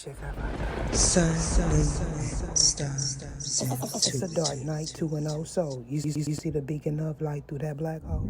Sun, moon, stars, It's a dark night, 2-0, so you see the beacon of light through that black hole.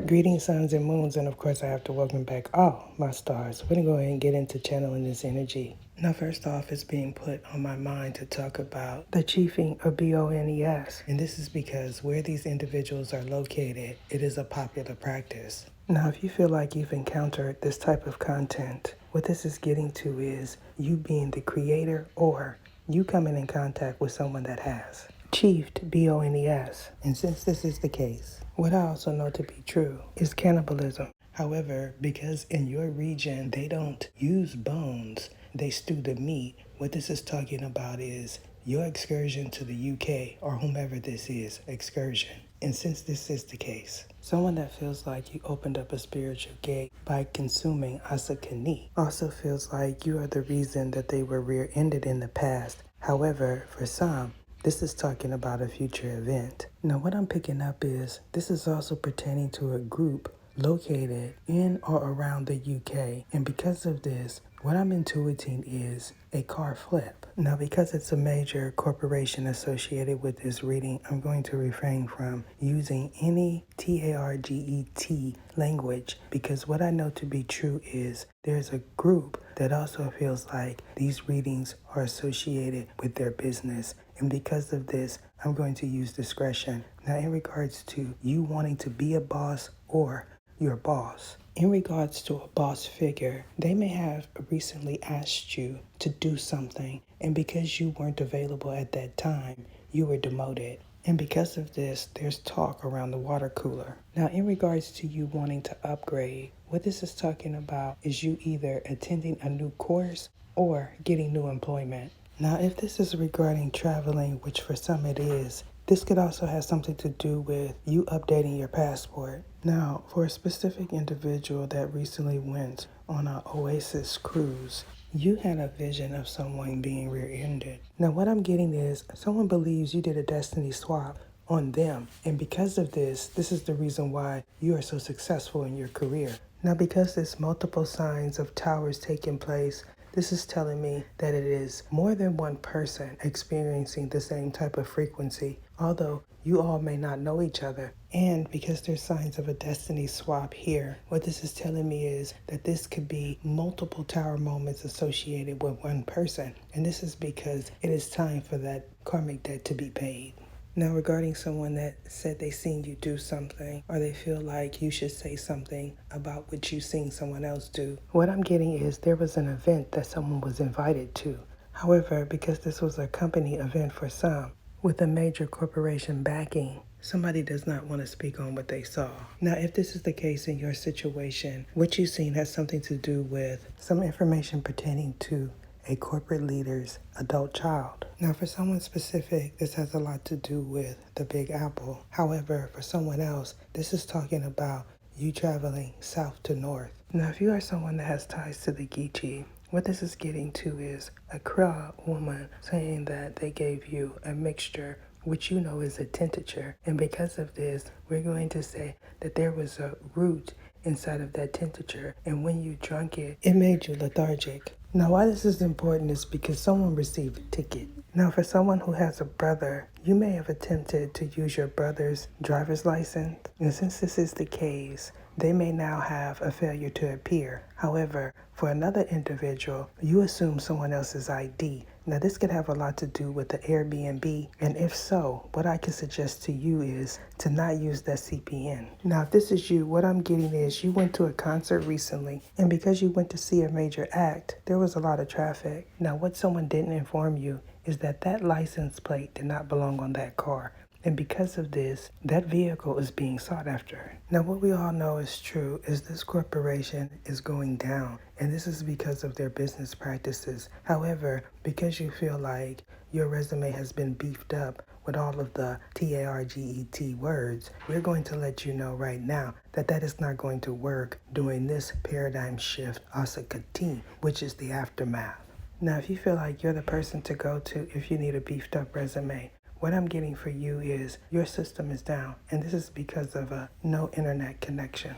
Greetings, suns and moons, and of course I have to welcome back all my stars. We're going to go ahead and get into channeling this energy. Now, first off, it's being put on my mind to talk about the chiefing of BONES, and this is because where these individuals are located, it is a popular practice. Now, if you feel like you've encountered this type of content, what this is getting to is you being the creator or you coming in contact with someone that has chiefed BONES. And since this is the case, what I also know to be true is cannibalism. However, because in your region they don't use bones, they stew the meat, what this is talking about is your excursion to the UK or whomever this is, excursion. And since this is the case, someone that feels like you opened up a spiritual gate by consuming asakani also feels like you are the reason that they were rear-ended in the past. However, for some, this is talking about a future event. Now, what I'm picking up is this is also pertaining to a group located in or around the UK. And because of this, what I'm intuiting is a car flip. Now, because it's a major corporation associated with this reading, I'm going to refrain from using any TARGET language because what I know to be true is there's a group that also feels like these readings are associated with their business. And because of this, I'm going to use discretion. Now, in regards to you wanting to be a boss or your boss, in regards to a boss figure, they may have recently asked you to do something, and because you weren't available at that time, you were demoted. And because of this, there's talk around the water cooler. Now, in regards to you wanting to upgrade, what this is talking about is you either attending a new course or getting new employment. Now, if this is regarding traveling, which for some it is, this could also have something to do with you updating your passport. Now, for a specific individual that recently went on an Oasis cruise, you had a vision of someone being rear-ended. Now, what I'm getting is someone believes you did a destiny swap on them. And because of this, this is the reason why you are so successful in your career. Now, because there's multiple signs of towers taking place, this is telling me that it is more than one person experiencing the same type of frequency, although you all may not know each other. And because there's signs of a destiny swap here, what this is telling me is that this could be multiple tower moments associated with one person. And this is because it is time for that karmic debt to be paid. Now, regarding someone that said they seen you do something or they feel like you should say something about what you seen someone else do, what I'm getting is there was an event that someone was invited to. However, because this was a company event for some, with a major corporation backing, somebody does not want to speak on what they saw. Now, if this is the case in your situation, what you've seen has something to do with some information pertaining to a corporate leader's adult child. Now, for someone specific, this has a lot to do with the Big Apple. However, for someone else, this is talking about you traveling south to north. Now, if you are someone that has ties to the Geechie, what this is getting to is a Kra woman saying that they gave you a mixture which you know is a tincture. And because of this, we're going to say that there was a root inside of that tincture, and when you drank it, it made you lethargic. Now, why this is important is because someone received a ticket. Now, for someone who has a brother, you may have attempted to use your brother's driver's license, and since this is the case, they may now have a failure to appear. However, for another individual, you assume someone else's ID. Now, this could have a lot to do with the Airbnb, and if so, what I can suggest to you is to not use that CPN. Now, if this is you, what I'm getting is you went to a concert recently, and because you went to see a major act, there was a lot of traffic. Now, what someone didn't inform you is that that license plate did not belong on that car. And because of this, that vehicle is being sought after. Now, what we all know is true is this corporation is going down, and this is because of their business practices. However, because you feel like your resume has been beefed up with all of the TARGET words, we're going to let you know right now that that is not going to work during this paradigm shift Asakati, which is the aftermath. Now, if you feel like you're the person to go to if you need a beefed up resume, what I'm getting for you is your system is down, and this is because of a no internet connection.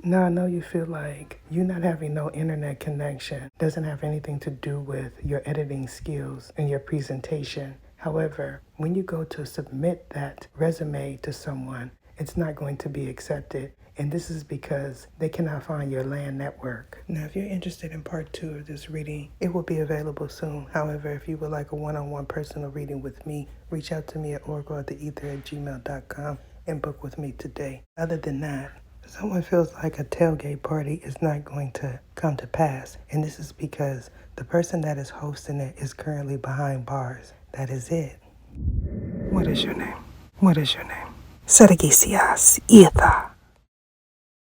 Now, I know you feel like you not having no internet connection doesn't have anything to do with your editing skills and your presentation. However, when you go to submit that resume to someone, it's not going to be accepted. And this is because they cannot find your LAN network. Now, if you're interested in part 2 of this reading, it will be available soon. However, if you would like a one-on-one personal reading with me, reach out to me at oracleoftheether@gmail.com and book with me today. Other than that, someone feels like a tailgate party is not going to come to pass, and this is because the person that is hosting it is currently behind bars. That is it. What is your name? What is your name? Sergisias Ether.